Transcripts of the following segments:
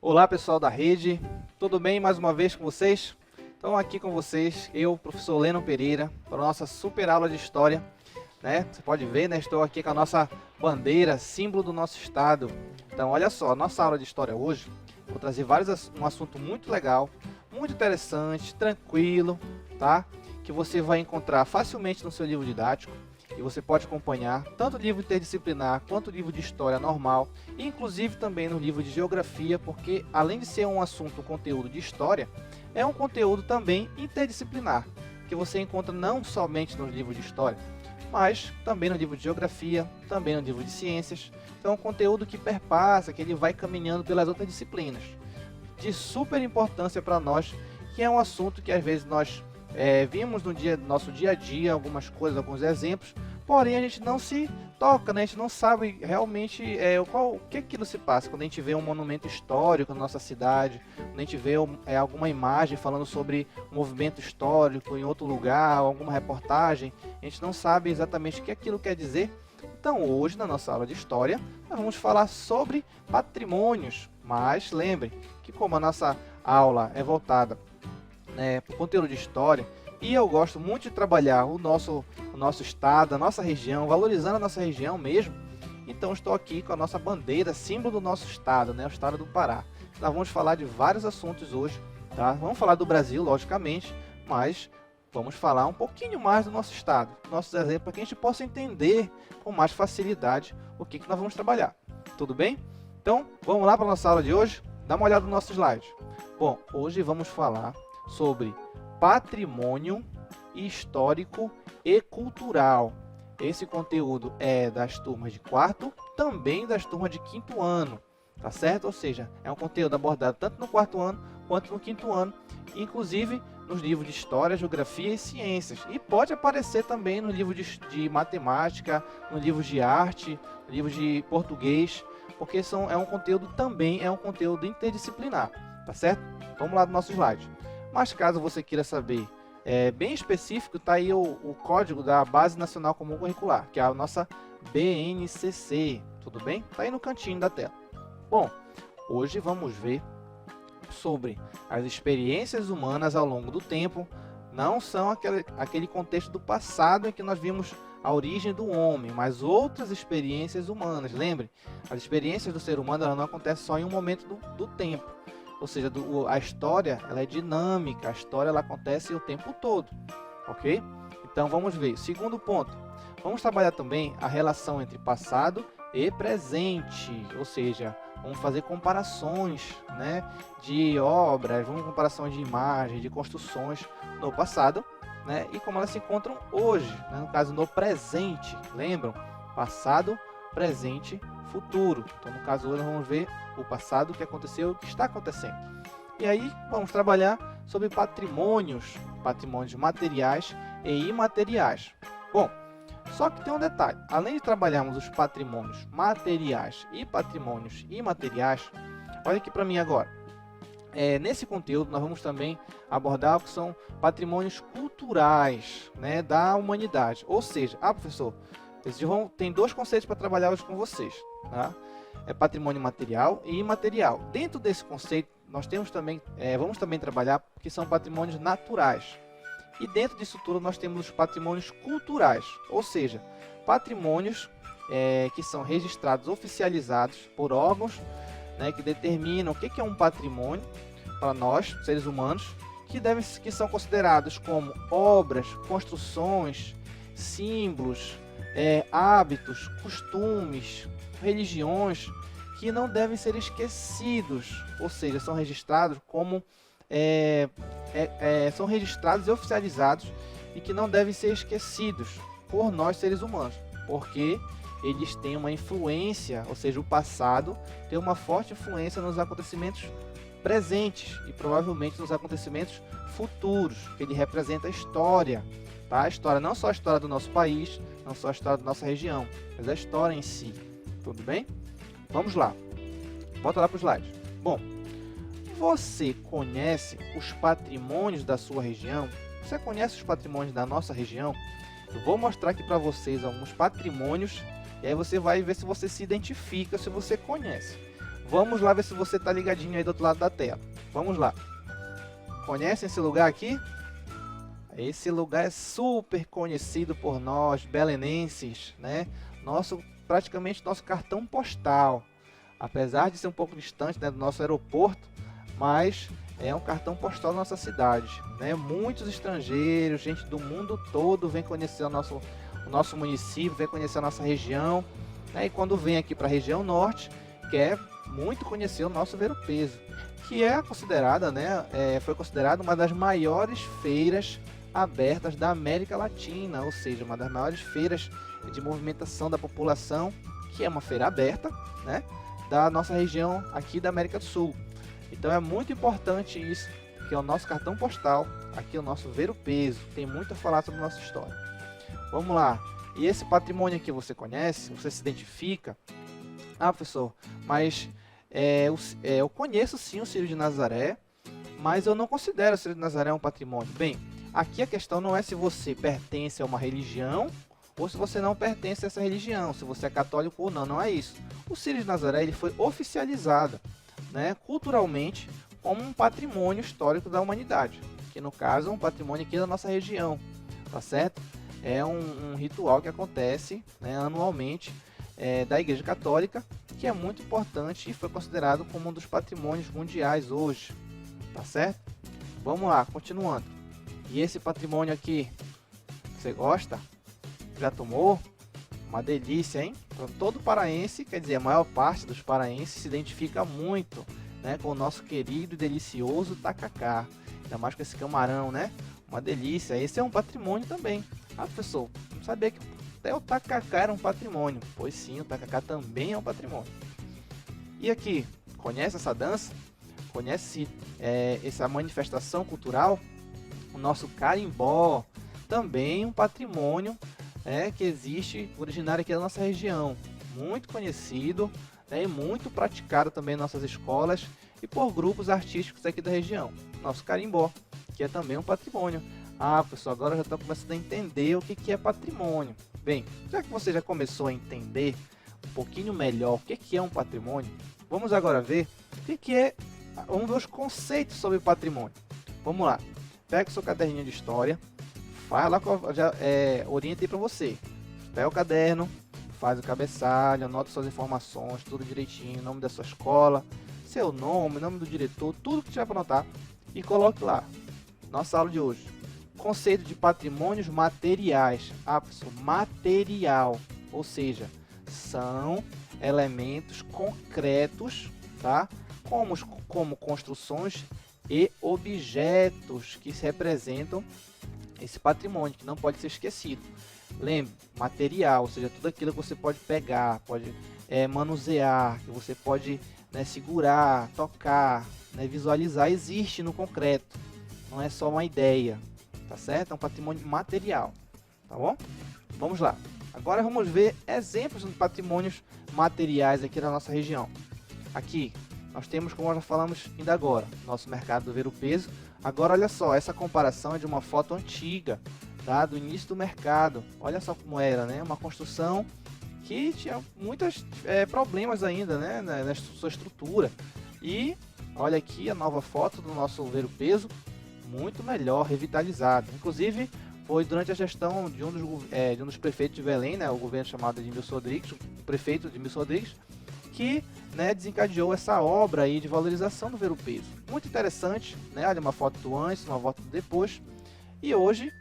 Olá pessoal da rede, tudo bem mais uma vez com vocês? Então aqui com vocês, eu, professor Leno Pereira, para a nossa super aula de História, né? Você pode ver, né? Estou aqui com a nossa bandeira, símbolo do nosso estado. Então olha só, a nossa aula de História hoje, vou trazer um assunto muito legal, muito interessante, tranquilo, tá? Que você vai encontrar facilmente no seu livro didático. E você pode acompanhar tanto o livro interdisciplinar quanto o livro de história normal, e inclusive também no livro de geografia, porque além de ser um assunto, um conteúdo de história, é um conteúdo também interdisciplinar, que você encontra não somente no livro de história, mas também no livro de geografia, também no livro de ciências. Então é um conteúdo que perpassa, que ele vai caminhando pelas outras disciplinas, de super importância para nós, que é um assunto que às vezes nós vimos no nosso dia a dia, algumas coisas, alguns exemplos, porém a gente não se toca, né? A gente não sabe realmente o que aquilo se passa. Quando a gente vê um monumento histórico na nossa cidade, quando a gente vê alguma imagem falando sobre um movimento histórico em outro lugar, alguma reportagem, a gente não sabe exatamente o que aquilo quer dizer. Então hoje, na nossa aula de História, nós vamos falar sobre patrimônios, mas lembre que como a nossa aula é voltada para o conteúdo de história, e eu gosto muito de trabalhar o nosso estado, a nossa região, valorizando a nossa região mesmo, então estou aqui com a nossa bandeira, símbolo do nosso estado, né, o estado do Pará. Nós vamos falar de vários assuntos hoje, tá? Vamos falar do Brasil, logicamente, mas vamos falar um pouquinho mais do nosso estado, nossos exemplos, para que a gente possa entender com mais facilidade o que nós vamos trabalhar. Tudo bem? Então, vamos lá para a nossa aula de hoje? Dá uma olhada no nosso slide. Bom, hoje vamos falar sobre patrimônio histórico e cultural. Esse conteúdo é das turmas de quarto, também das turmas de quinto ano, tá certo? Ou seja, é um conteúdo abordado tanto no quarto ano quanto no quinto ano, inclusive nos livros de história, geografia e ciências. E pode aparecer também no livro de matemática, no livro de arte, no livro de português, porque é um conteúdo também, é um conteúdo interdisciplinar, tá certo? Vamos lá no nosso slide. Mas caso você queira saber bem específico, está aí o código da Base Nacional Comum Curricular, que é a nossa BNCC, tudo bem? Está aí no cantinho da tela. Bom, hoje vamos ver sobre as experiências humanas ao longo do tempo. Não são aquele contexto do passado em que nós vimos a origem do homem, mas outras experiências humanas. Lembre, as experiências do ser humano não acontecem só em um momento do tempo. Ou seja, a história ela é dinâmica, a história ela acontece o tempo todo, ok? Então vamos ver. Segundo ponto, vamos trabalhar também a relação entre passado e presente, ou seja, vamos fazer comparações, né, de obras, comparações de imagens, de construções no passado, né, e como elas se encontram hoje, né, no caso no presente, lembram? Passado, presente, futuro. Então no caso hoje nós vamos ver o passado, o que aconteceu, o que está acontecendo. E aí vamos trabalhar sobre patrimônios materiais e imateriais. Bom, só que tem um detalhe, além de trabalharmos os patrimônios materiais e patrimônios imateriais, olha aqui para mim agora. Nesse conteúdo nós vamos também abordar o que são patrimônios culturais, né, da humanidade. Ou seja, professor, tem dois conceitos para trabalhar hoje com vocês, tá? É patrimônio material e imaterial. Dentro desse conceito, nós temos também, vamos também trabalhar que são patrimônios naturais. E dentro disso tudo, nós temos os patrimônios culturais, ou seja, patrimônios que são registrados, oficializados por órgãos, né, que determinam o que é um patrimônio para nós, seres humanos, que são considerados como obras, construções, símbolos, hábitos, costumes, religiões que não devem ser esquecidos, ou seja, são registrados como são registrados e oficializados e que não devem ser esquecidos por nós seres humanos, porque eles têm uma influência, ou seja, o passado tem uma forte influência nos acontecimentos presentes e provavelmente nos acontecimentos futuros, que ele representa a história, tá? A história, não só a história do nosso país, não só a história da nossa região, mas a história em si. Tudo bem? Vamos lá. Volta lá para o slide. Bom, você conhece os patrimônios da sua região? Você conhece os patrimônios da nossa região? Eu vou mostrar aqui para vocês alguns patrimônios e aí você vai ver se você se identifica, se você conhece. Vamos lá ver se você está ligadinho aí do outro lado da tela. Vamos lá. Conhecem esse lugar aqui? Esse lugar é super conhecido por nós, belenenses, né? Praticamente nosso cartão postal. Apesar de ser um pouco distante, né, do nosso aeroporto, mas é um cartão postal da nossa cidade, né? Muitos estrangeiros, gente do mundo todo vem conhecer o nosso município, vem conhecer a nossa região, né? E quando vem aqui para a região norte, quer muito conhecer o nosso Ver o Peso, que é considerada, né, foi considerada uma das maiores feiras abertas da América Latina, ou seja, uma das maiores feiras de movimentação da população, que é uma feira aberta, né, da nossa região aqui da América do Sul. Então é muito importante isso, que é o nosso cartão postal, aqui é o nosso Ver o Peso, tem muito a falar sobre a nossa história. Vamos lá, e esse patrimônio aqui você conhece, você se identifica? Ah, professor, mas eu conheço sim o Círio de Nazaré, mas eu não considero o Círio de Nazaré um patrimônio. Bem, aqui a questão não é se você pertence a uma religião ou se você não pertence a essa religião, se você é católico ou não, não é isso. O Círio de Nazaré ele foi oficializado, né, culturalmente como um patrimônio histórico da humanidade, que no caso é um patrimônio aqui da nossa região, tá certo? É um ritual que acontece, né, anualmente da Igreja Católica, que é muito importante e foi considerado como um dos patrimônios mundiais hoje, tá certo? Vamos lá, continuando. E esse patrimônio aqui, você gosta? Já tomou? Uma delícia, hein? Então, todo paraense, quer dizer, a maior parte dos paraenses se identifica muito, né, com o nosso querido e delicioso tacacá. Ainda mais com esse camarão, né? Uma delícia. Esse é um patrimônio também. Ah, professor, não sabia que até o tacacá era um patrimônio. Pois sim, o tacacá também é um patrimônio. E aqui, conhece essa dança? Conhece essa manifestação cultural? O nosso carimbó, também um patrimônio que existe, originário aqui da nossa região. Muito conhecido, né, e muito praticado também em nossas escolas e por grupos artísticos aqui da região. Nosso carimbó, que é também um patrimônio. Ah, pessoal, agora já estou começando a entender o que é patrimônio. Bem, já que você já começou a entender um pouquinho melhor o que é um patrimônio, vamos agora ver o que é. Vamos ver os conceitos sobre patrimônio. Vamos lá. Pega o seu caderninho de história, faz lá, orientei para você. Pega o caderno, faz o cabeçalho, anota suas informações, tudo direitinho, nome da sua escola, seu nome, nome do diretor, tudo que tiver para anotar e coloque lá. Nossa aula de hoje. Conceito de patrimônios materiais. Ah, pessoal, material, ou seja, são elementos concretos, tá? Como construções e objetos que se representam esse patrimônio, que não pode ser esquecido. Lembre, material, ou seja, tudo aquilo que você pode pegar, pode manusear, que você pode, né, segurar, tocar, né, visualizar, existe no concreto. Não é só uma ideia, tá certo? É um patrimônio material, tá bom? Vamos lá. Agora vamos ver exemplos de patrimônios materiais aqui da nossa região. Aqui nós temos, como nós já falamos ainda agora, nosso mercado do Ver o Peso. Agora olha só, essa comparação é de uma foto antiga, tá? Do início do mercado. Olha só como era, né? Uma construção que tinha muitos problemas ainda, né? Na sua estrutura. E olha aqui a nova foto do nosso Ver o Peso, muito melhor, revitalizado. Inclusive foi durante a gestão de um dos prefeitos de Belém, né? O governo chamado de Edmilson Rodrigues, o prefeito Edmilson Rodrigues, que, né, desencadeou essa obra aí de valorização do Ver o Peso. Muito interessante, né? Olha, uma foto do antes, uma foto do depois. E hoje,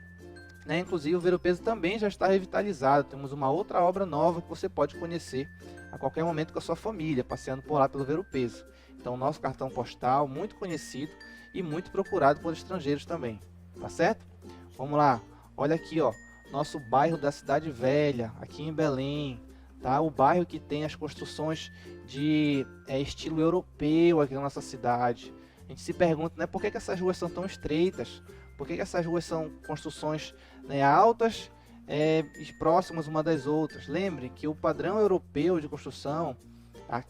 né, inclusive o Ver o Peso também já está revitalizado. Temos uma outra obra nova que você pode conhecer a qualquer momento com a sua família, passeando por lá pelo Ver o Peso. Então, nosso cartão postal, muito conhecido e muito procurado por estrangeiros também. Tá certo? Vamos lá. Olha aqui, ó, nosso bairro da Cidade Velha, aqui em Belém. Tá? O bairro que tem as construções de estilo europeu aqui na nossa cidade. A gente se pergunta, né, por que essas ruas são tão estreitas? Por que essas ruas são construções, né, altas e próximas uma das outras? Lembre que o padrão europeu de construção,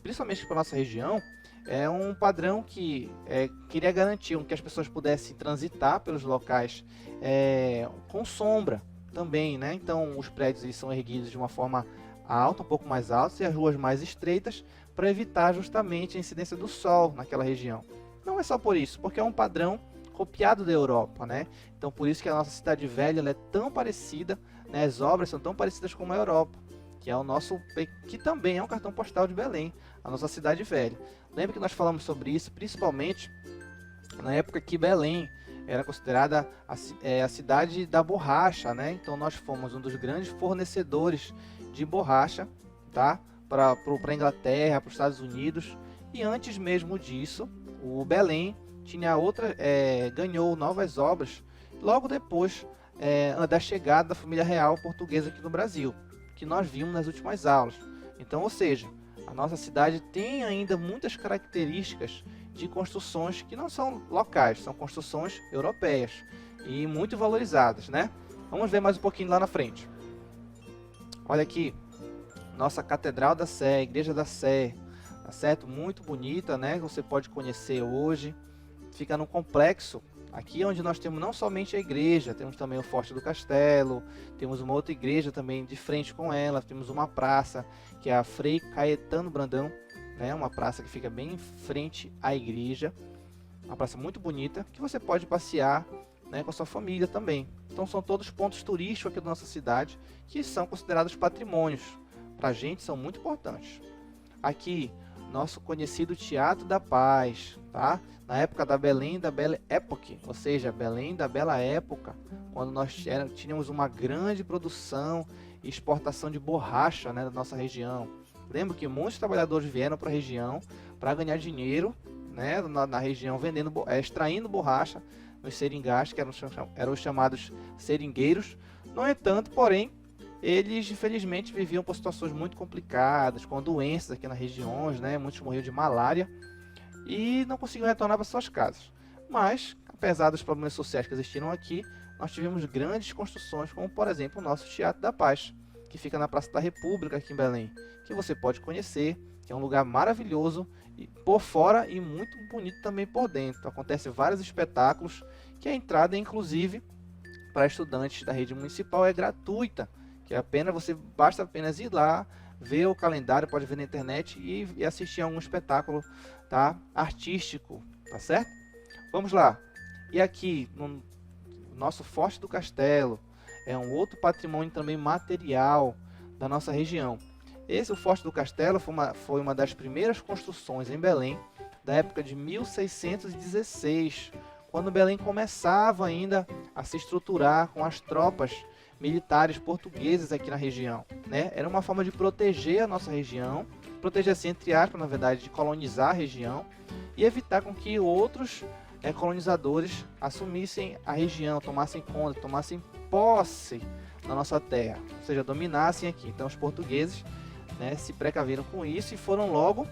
principalmente para a nossa região, é um padrão que queria garantir que as pessoas pudessem transitar pelos locais com sombra também, né? Então os prédios eles são erguidos de uma forma alta, um pouco mais alta, e as ruas mais estreitas, para evitar justamente a incidência do sol naquela região. Não é só por isso, porque é um padrão copiado da Europa, né? Então por isso que a nossa cidade velha ela é tão parecida, né? As obras são tão parecidas com a Europa, que é o nosso, que também é um cartão postal de Belém, a nossa cidade velha. Lembra que nós falamos sobre isso, principalmente na época que Belém era considerada a cidade da borracha, né? Então nós fomos um dos grandes fornecedores de borracha, tá? Para a Inglaterra, para os Estados Unidos. E antes mesmo disso, o Belém ganhou novas obras logo depois da chegada da família real portuguesa aqui no Brasil, que nós vimos nas últimas aulas. Então, ou seja, a nossa cidade tem ainda muitas características de construções que não são locais, são construções europeias e muito valorizadas, né? Vamos ver mais um pouquinho lá na frente. Olha aqui, nossa Catedral da Sé, Igreja da Sé, tá certo? Muito bonita, né? Você pode conhecer hoje. Fica no complexo, aqui onde nós temos não somente a igreja, temos também o Forte do Castelo, temos uma outra igreja também de frente com ela, temos uma praça que é a Frei Caetano Brandão, né? Uma praça que fica bem em frente à igreja, uma praça muito bonita, que você pode passear, né, com a sua família também. Então são todos pontos turísticos aqui da nossa cidade, que são considerados patrimônios, para a gente são muito importantes. Aqui, nosso conhecido Teatro da Paz, tá? Na época da Belém da Belle Époque, ou seja, Belém da Bela Época, quando nós tínhamos uma grande produção e exportação de borracha, né, da nossa região. Lembro que muitos trabalhadores vieram para a região para ganhar dinheiro, né, na região, extraindo borracha nos seringais, que eram os chamados seringueiros. No entanto, porém, eles infelizmente viviam por situações muito complicadas, com doenças aqui nas regiões, né, muitos morriam de malária e não conseguiam retornar para suas casas. Mas, apesar dos problemas sociais que existiram aqui, nós tivemos grandes construções, como por exemplo o nosso Teatro da Paz, que fica na Praça da República aqui em Belém, que você pode conhecer, que é um lugar maravilhoso por fora e muito bonito também por dentro. Acontecem vários espetáculos, que a entrada inclusive para estudantes da rede municipal é gratuita, que basta apenas ir lá, ver o calendário, pode ver na internet e assistir a um espetáculo, tá, artístico, tá certo? Vamos lá. E aqui no nosso Forte do Castelo, é um outro patrimônio também material da nossa região. O Forte do Castelo foi uma das primeiras construções em Belém, da época de 1616, quando Belém começava ainda a se estruturar com as tropas militares portugueses aqui na região, né? Era uma forma de proteger a nossa região, proteger assim, entre aspas, na verdade, de colonizar a região e evitar com que outros colonizadores assumissem a região, tomassem conta, tomassem posse na nossa terra, ou seja, dominassem aqui. Então os portugueses, né, se precaveram com isso e foram logo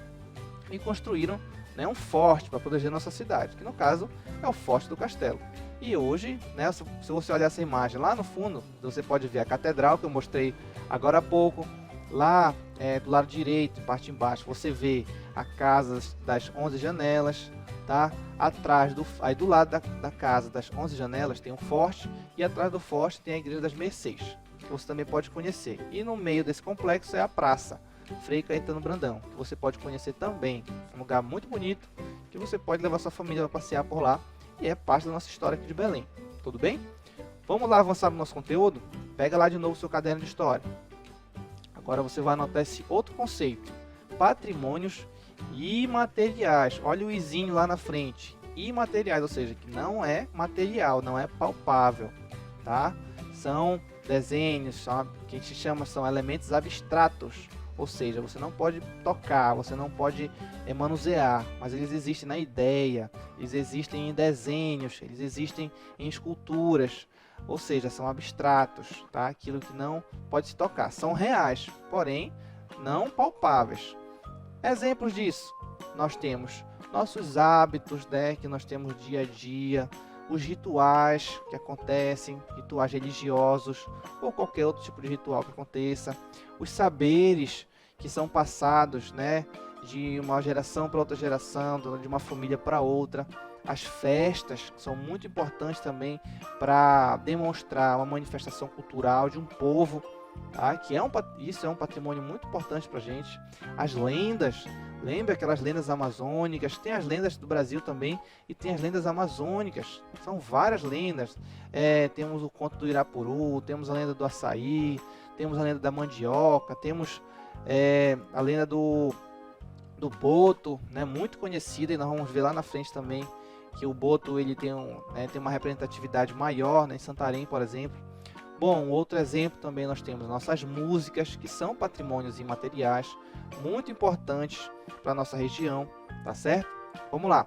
e construíram, né, um forte para proteger nossa cidade, que no caso é o Forte do Castelo. E hoje, né, se você olhar essa imagem lá no fundo, você pode ver a catedral que eu mostrei agora há pouco. Lá do lado direito, parte embaixo, você vê a Casa das 11 Janelas, tá? Atrás aí do lado da Casa das 11 Janelas tem um forte, e atrás do forte tem a Igreja das Mercês, que você também pode conhecer. E no meio desse complexo é a praça Frei Caetano Brandão, que você pode conhecer também. É um lugar muito bonito, que você pode levar sua família para passear por lá, e é parte da nossa história aqui de Belém. Tudo bem? Vamos lá avançar no nosso conteúdo? Pega lá de novo o seu caderno de história. Agora você vai anotar esse outro conceito: patrimônios imateriais. Olha o izinho lá na frente. Imateriais, ou seja, que não é material, não é palpável, tá? São desenhos, que a gente chama, são elementos abstratos. Ou seja, você não pode tocar, você não pode manusear, mas eles existem na ideia, eles existem em desenhos, eles existem em esculturas. Ou seja, são abstratos, tá? Aquilo que não pode se tocar. São reais, porém não palpáveis. Exemplos disso, nós temos nossos hábitos, né, que nós temos dia a dia, os rituais que acontecem, rituais religiosos ou qualquer outro tipo de ritual que aconteça, os saberes que são passados, né, de uma geração para outra geração, de uma família para outra. As festas são muito importantes também para demonstrar uma manifestação cultural de um povo, tá? Isso é um patrimônio muito importante para a gente. As lendas, Lembra aquelas lendas amazônicas? Tem as lendas do Brasil também e tem as lendas amazônicas. São várias lendas. Temos o conto do Irapuru, temos a lenda do açaí, temos a lenda da mandioca, temos a lenda do boto, né? Muito conhecida, e nós vamos ver lá na frente também que o boto ele tem uma representatividade maior, né? Em Santarém, por exemplo. Bom, outro exemplo também nós temos nossas músicas, que são patrimônios imateriais, muito importantes para a nossa região, tá certo? Vamos lá,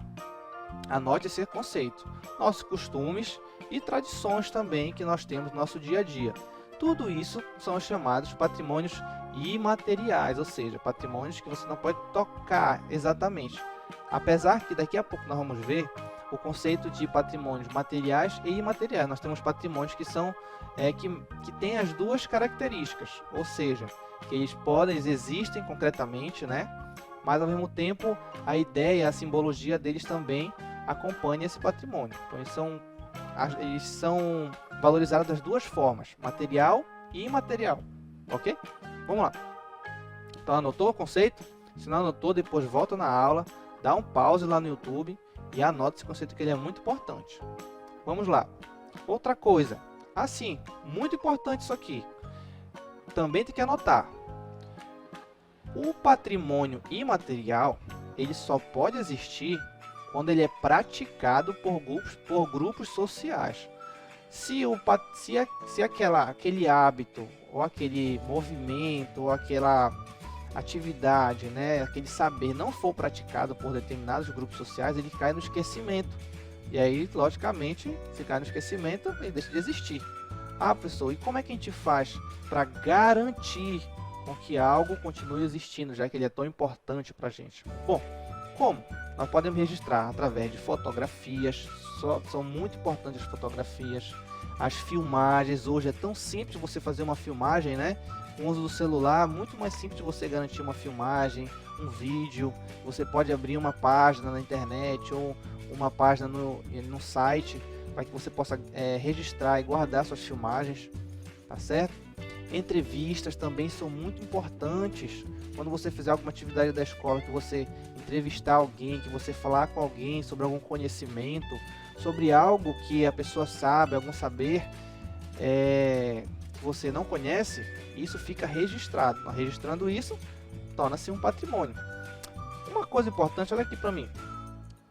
anote esse conceito. Nossos costumes e tradições também que nós temos no nosso dia a dia. Tudo isso são os chamados patrimônios imateriais, ou seja, patrimônios que você não pode tocar exatamente. Apesar que daqui a pouco nós vamos ver o conceito de patrimônios materiais e imateriais. Nós temos patrimônios que são que têm as duas características, ou seja, que eles existem concretamente, né? Mas ao mesmo tempo a ideia, a simbologia deles também acompanha esse patrimônio. Então eles são valorizados das duas formas, material e imaterial, ok? Vamos lá. Então anotou o conceito? Se não anotou, depois volta na aula, dá um pause lá no YouTube e anota esse conceito que ele é muito importante. Vamos lá. Outra coisa, assim, muito importante isso aqui. Também tem que anotar. O patrimônio imaterial, ele só pode existir quando ele é praticado por grupos sociais. Se aquele hábito, ou aquele movimento, ou aquela atividade, né, aquele saber não for praticado por determinados grupos sociais, ele cai no esquecimento. E aí, logicamente, se cai no esquecimento, ele deixa de existir. Ah, pessoal, e como é que a gente faz para garantir com que algo continue existindo, já que ele é tão importante para a gente? Bom, como? Nós podemos registrar através de fotografias, são muito importantes as fotografias, as filmagens. Hoje é tão simples você fazer uma filmagem, né? Com o uso do celular, muito mais simples de você garantir uma filmagem, um vídeo. Você pode abrir uma página na internet ou uma página no site para que você possa registrar e guardar suas filmagens, tá certo? Entrevistas também são muito importantes. Quando você fizer alguma atividade da escola, que você entrevistar alguém, que você falar com alguém sobre algum conhecimento, sobre algo que a pessoa sabe, algum saber que você não conhece, isso fica registrado. Registrando isso, torna-se um patrimônio. Uma coisa importante, olha aqui para mim.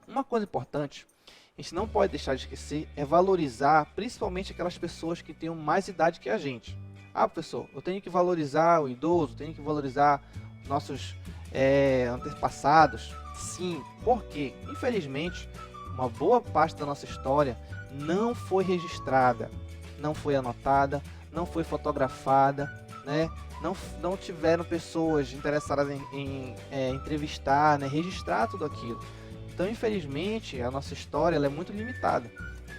Uma coisa importante, a gente não pode deixar de esquecer, é valorizar principalmente aquelas pessoas que têm mais idade que a gente. Ah, professor, eu tenho que valorizar o idoso, tenho que valorizar os nossos antepassados. Sim, porque, infelizmente, uma boa parte da nossa história não foi registrada, não foi anotada, não foi fotografada, né? Não tiveram pessoas interessadas em entrevistar, né? Registrar tudo aquilo. Então, infelizmente, a nossa história ela é muito limitada.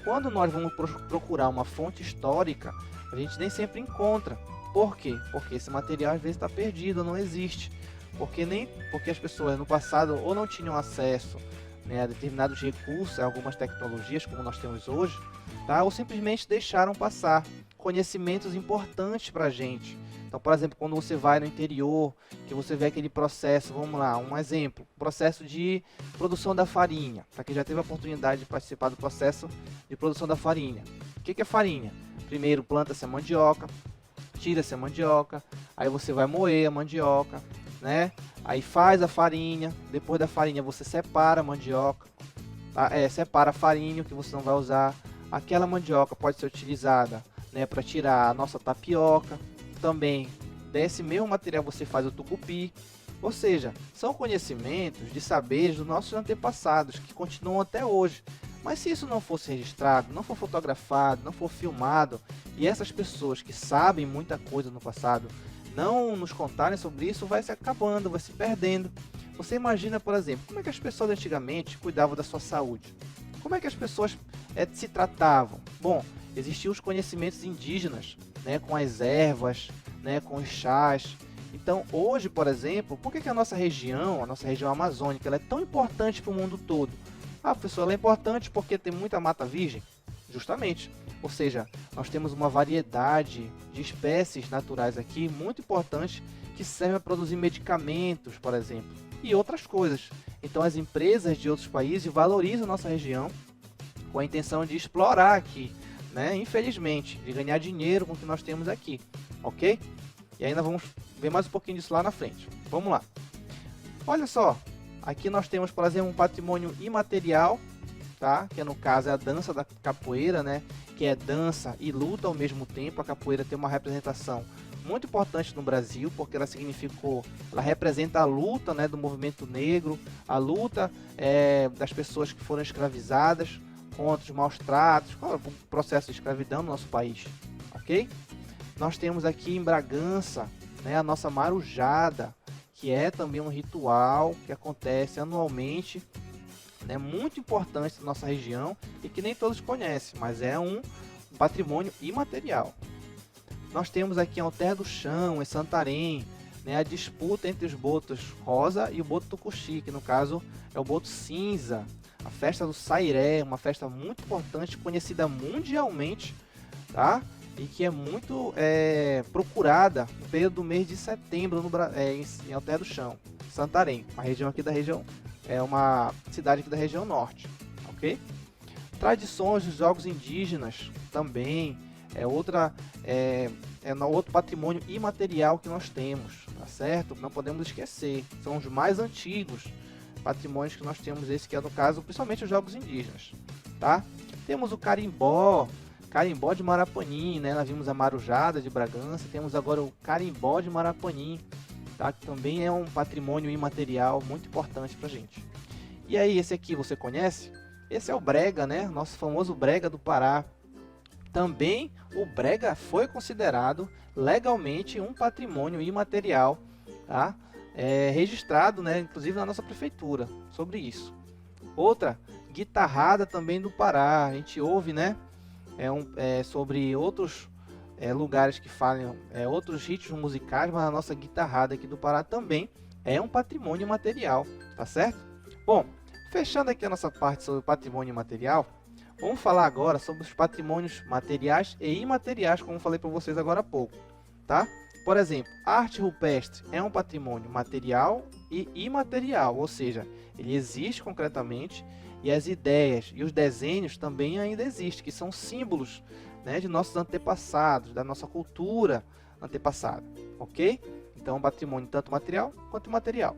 Quando nós vamos procurar uma fonte histórica, a gente nem sempre encontra. Por quê? Porque esse material às vezes está perdido, não existe. Porque as pessoas no passado ou não tinham acesso, né, a determinados recursos, a algumas tecnologias como nós temos hoje, tá? Ou simplesmente deixaram passar conhecimentos importantes para a gente. Então, por exemplo, quando você vai no interior, que você vê aquele processo, vamos lá, um exemplo, processo de produção da farinha, para quem já teve a oportunidade de participar do processo de produção da farinha. O que é farinha? Primeiro planta-se a mandioca, tira-se a mandioca, aí você vai moer a mandioca, né? Aí faz a farinha, depois da farinha você separa a mandioca, tá? Separa a farinha que você não vai usar. Aquela mandioca pode ser utilizada, né, para tirar a nossa tapioca. Também desse mesmo material você faz o tucupi. Ou seja, são conhecimentos de saberes dos nossos antepassados que continuam até hoje. Mas se isso não fosse registrado, não for fotografado, não for filmado, e essas pessoas que sabem muita coisa no passado não nos contarem sobre isso, vai se acabando, vai se perdendo. Você imagina, por exemplo, como é que as pessoas antigamente cuidavam da sua saúde? Como é que as pessoas se tratavam? Bom, existiam os conhecimentos indígenas, né, com as ervas, né, com os chás. Então, hoje, por exemplo, por que a nossa região amazônica, ela é tão importante para o mundo todo? Ah, professor, ela é importante porque tem muita mata virgem? Justamente. Ou seja, nós temos uma variedade de espécies naturais aqui muito importante que servem a produzir medicamentos, por exemplo. e outras coisas. Então as empresas de outros países valorizam nossa região com a intenção de explorar aqui, né? Infelizmente, de ganhar dinheiro com o que nós temos aqui, ok? E ainda vamos ver mais um pouquinho disso lá na frente. Vamos lá. Olha só, aqui nós temos, por exemplo, um patrimônio imaterial, tá? Que no caso é a dança da capoeira, né? Que é dança e luta ao mesmo tempo. A capoeira tem uma representação muito importante no Brasil, porque ela representa a luta, né, do movimento negro, a luta das pessoas que foram escravizadas contra os maus tratos, o processo de escravidão no nosso país, ok? Nós temos aqui em Bragança, né, a nossa marujada, que é também um ritual que acontece anualmente, né, muito importante na nossa região e que nem todos conhecem, mas é um patrimônio imaterial. Nós temos aqui em Alter do Chão, em Santarém, né, a disputa entre os botos rosa e o boto tucuxi, que no caso é o boto cinza. A festa do Sairé, uma festa muito importante, conhecida mundialmente, tá? E que é muito procurada no período do mês de setembro em Alter do Chão, Santarém, uma região aqui da região, é uma cidade aqui da região norte, ok? Tradições dos jogos indígenas também é outro patrimônio imaterial que nós temos, tá certo? Não podemos esquecer, são os mais antigos patrimônios que nós temos, esse que é no caso, principalmente os jogos indígenas, tá? Temos o carimbó de Marapanim, né? Nós vimos a marujada de Bragança, temos agora o carimbó de Marapanim, tá? Que também é um patrimônio imaterial muito importante pra gente. E aí, esse aqui você conhece? Esse é o brega, né? Nosso famoso brega do Pará. Também o brega foi considerado legalmente um patrimônio imaterial, tá? Registrado, né, inclusive na nossa prefeitura, sobre isso. Outra, guitarrada também do Pará, a gente ouve, né, sobre outros lugares que falam outros ritmos musicais, mas a nossa guitarrada aqui do Pará também é um patrimônio imaterial, tá certo? Bom, fechando aqui a nossa parte sobre o patrimônio imaterial, vamos falar agora sobre os patrimônios materiais e imateriais, como eu falei para vocês agora há pouco, tá? Por exemplo, a arte rupestre é um patrimônio material e imaterial, ou seja, ele existe concretamente e as ideias e os desenhos também ainda existem, que são símbolos, né, de nossos antepassados, da nossa cultura antepassada, ok? Então, um patrimônio tanto material quanto imaterial.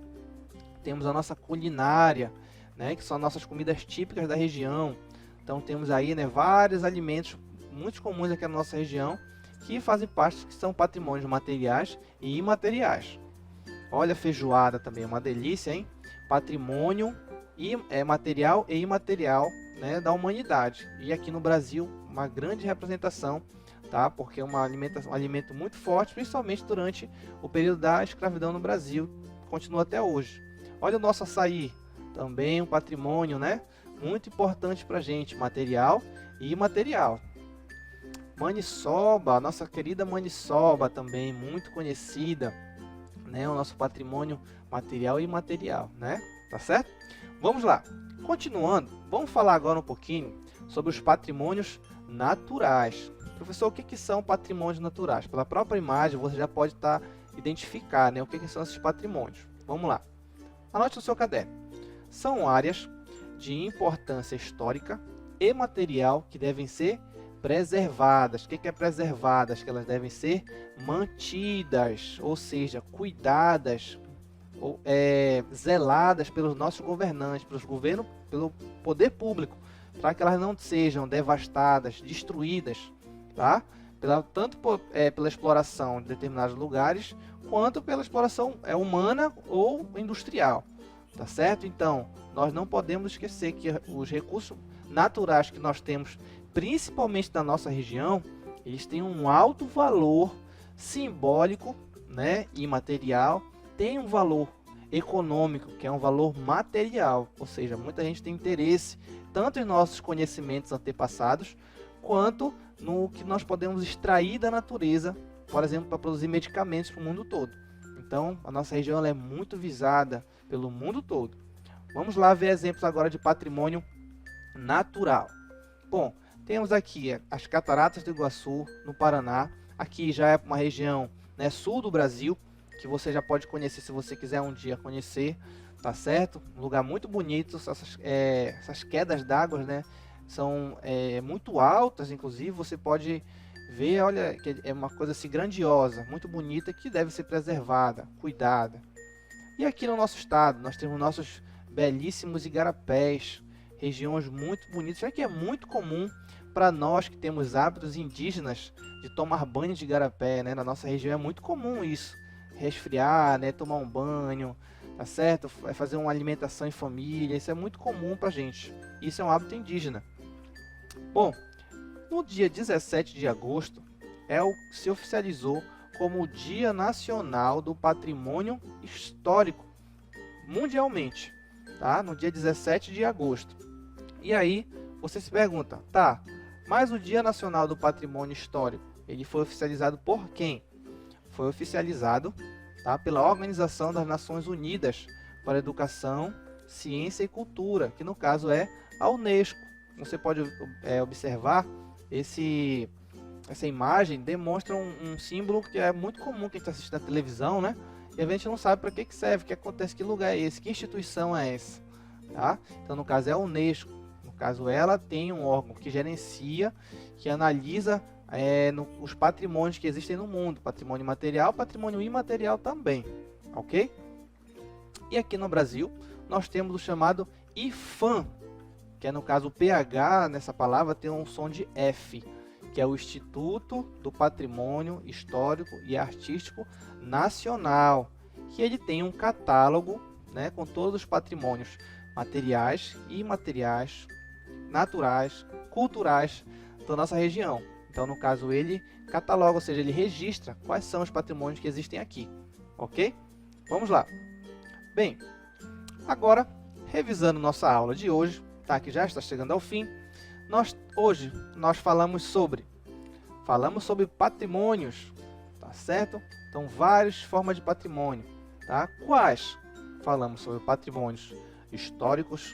Temos a nossa culinária, né, que são nossas comidas típicas da região. Então, temos aí, né, vários alimentos muito comuns aqui na nossa região, que fazem parte, que são patrimônios materiais e imateriais. Olha a feijoada também, uma delícia, hein? Patrimônio material e imaterial, né, da humanidade. E aqui no Brasil, uma grande representação, tá? Porque é um alimento muito forte, principalmente durante o período da escravidão no Brasil, continua até hoje. Olha o nosso açaí, também um patrimônio, né, muito importante para a gente, material e imaterial. Maniçoba, a nossa querida maniçoba também, muito conhecida, né? O nosso patrimônio material e imaterial, né? Tá certo? Vamos lá. Continuando, vamos falar agora um pouquinho sobre os patrimônios naturais. Professor, o que são patrimônios naturais? Pela própria imagem você já pode identificar, né, o que são esses patrimônios. Vamos lá. Anote no seu caderno. São áreas de importância histórica e material que devem ser preservadas. O que é preservadas? Que elas devem ser mantidas, ou seja, cuidadas, zeladas pelos nossos governantes, pelo poder público, para que elas não sejam devastadas, destruídas, tá? Tanto pela exploração de determinados lugares, quanto pela exploração humana ou industrial, tá certo? Então, nós não podemos esquecer que os recursos naturais que nós temos, principalmente da nossa região, eles têm um alto valor simbólico, né, e material, tem um valor econômico, que é um valor material, ou seja, muita gente tem interesse tanto em nossos conhecimentos antepassados, quanto no que nós podemos extrair da natureza, por exemplo, para produzir medicamentos para o mundo todo. Então, a nossa região ela é muito visada pelo mundo todo. Vamos lá ver exemplos agora de patrimônio natural. Bom, temos aqui as Cataratas do Iguaçu, no Paraná. Aqui já é uma região, né, sul do Brasil, que você já pode conhecer se você quiser um dia conhecer, tá certo? Um lugar muito bonito, essas quedas d'água, né, são muito altas, inclusive você pode ver, olha, que é uma coisa assim grandiosa, muito bonita, que deve ser preservada, cuidada. E aqui no nosso estado, nós temos nossos belíssimos igarapés, regiões muito bonitas, já que é muito comum para nós que temos hábitos indígenas de tomar banho de igarapé, né? Na nossa região é muito comum isso, resfriar, né? Tomar um banho, tá certo? Fazer uma alimentação em família, isso é muito comum para gente, isso é um hábito indígena. Bom, no dia 17 de agosto, se oficializou como o Dia Nacional do Patrimônio Histórico, mundialmente, tá? No dia 17 de agosto. E aí, você se pergunta, tá, mas o Dia Nacional do Patrimônio Histórico, ele foi oficializado por quem? Foi oficializado, tá, pela Organização das Nações Unidas para a Educação, Ciência e Cultura, que no caso é a Unesco. Você pode observar essa imagem demonstra um símbolo que é muito comum que a gente assiste na televisão, né? E a gente não sabe para que serve, o que acontece, que lugar é esse, que instituição é essa, tá? Então, no caso, é a Unesco. No caso, ela tem um órgão que gerencia, que analisa os patrimônios que existem no mundo, patrimônio material, patrimônio imaterial também, ok? E aqui no Brasil, nós temos o chamado IPHAN, que é, no caso, o PH, nessa palavra, tem um som de F, que é o Instituto do Patrimônio Histórico e Artístico Nacional, que ele tem um catálogo, né, com todos os patrimônios materiais, imateriais, naturais, culturais da nossa região. Então, no caso, ele cataloga, ou seja, ele registra quais são os patrimônios que existem aqui, ok? Vamos lá. Bem, agora, revisando nossa aula de hoje, tá, que já está chegando ao fim, hoje nós falamos sobre patrimônios, tá certo? Então, várias formas de patrimônio, tá? Quais? Falamos sobre patrimônios históricos,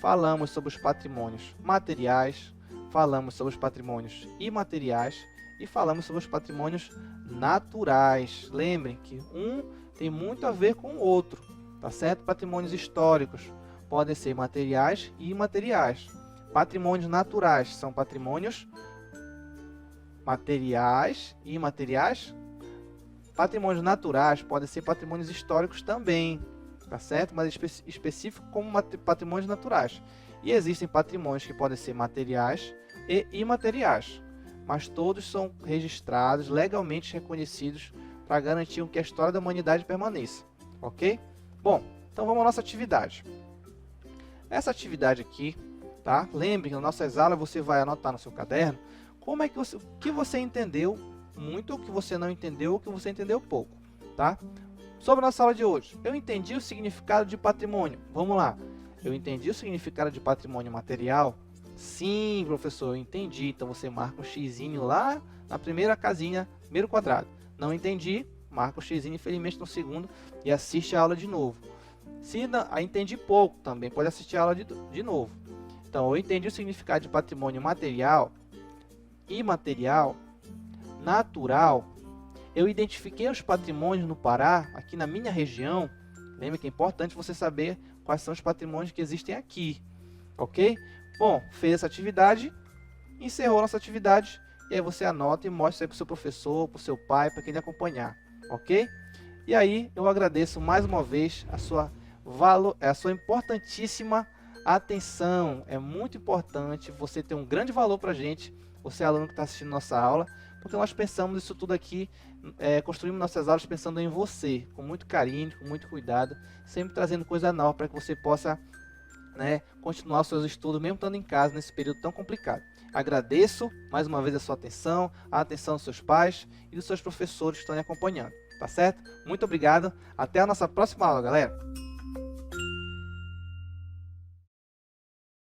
falamos sobre os patrimônios materiais, falamos sobre os patrimônios imateriais e falamos sobre os patrimônios naturais. Lembrem que um tem muito a ver com o outro, tá certo? Patrimônios históricos podem ser materiais e imateriais. Patrimônios naturais são patrimônios materiais e imateriais. Patrimônios naturais podem ser patrimônios históricos também, tá certo? Mas específico como patrimônios naturais. E existem patrimônios que podem ser materiais e imateriais, mas todos são registrados, legalmente reconhecidos, para garantir que a história da humanidade permaneça, ok? Bom, então vamos à nossa atividade. Essa atividade aqui, tá? Lembre que nas nossas aulas você vai anotar no seu caderno como é que o que você entendeu muito, o que você não entendeu, o que você entendeu pouco, tá? Sobre a nossa aula de hoje, eu entendi o significado de patrimônio. Vamos lá. Eu entendi o significado de patrimônio material? Sim, professor, eu entendi. Então você marca um xizinho lá na primeira casinha, primeiro quadrado. Não entendi, marca o xizinho, infelizmente, no segundo e assiste a aula de novo. Se não, entendi pouco também, pode assistir a aula de novo. Então, eu entendi o significado de patrimônio material, imaterial, natural. Eu identifiquei os patrimônios no Pará, aqui na minha região. Lembra que é importante você saber quais são os patrimônios que existem aqui, ok? Bom, fez essa atividade, encerrou nossa atividade, e aí você anota e mostra aí para o seu professor, para o seu pai, para quem lhe acompanhar, ok? E aí, eu agradeço mais uma vez a sua importantíssima atenção. É muito importante, você ter um grande valor para a gente, você aluno que está assistindo nossa aula, porque nós pensamos isso tudo aqui, construímos nossas aulas pensando em você, com muito carinho, com muito cuidado, sempre trazendo coisa nova para que você possa, né, continuar os seus estudos, mesmo estando em casa nesse período tão complicado. Agradeço mais uma vez a sua atenção, a atenção dos seus pais e dos seus professores que estão lhe acompanhando, tá certo? Muito obrigado, até a nossa próxima aula, galera!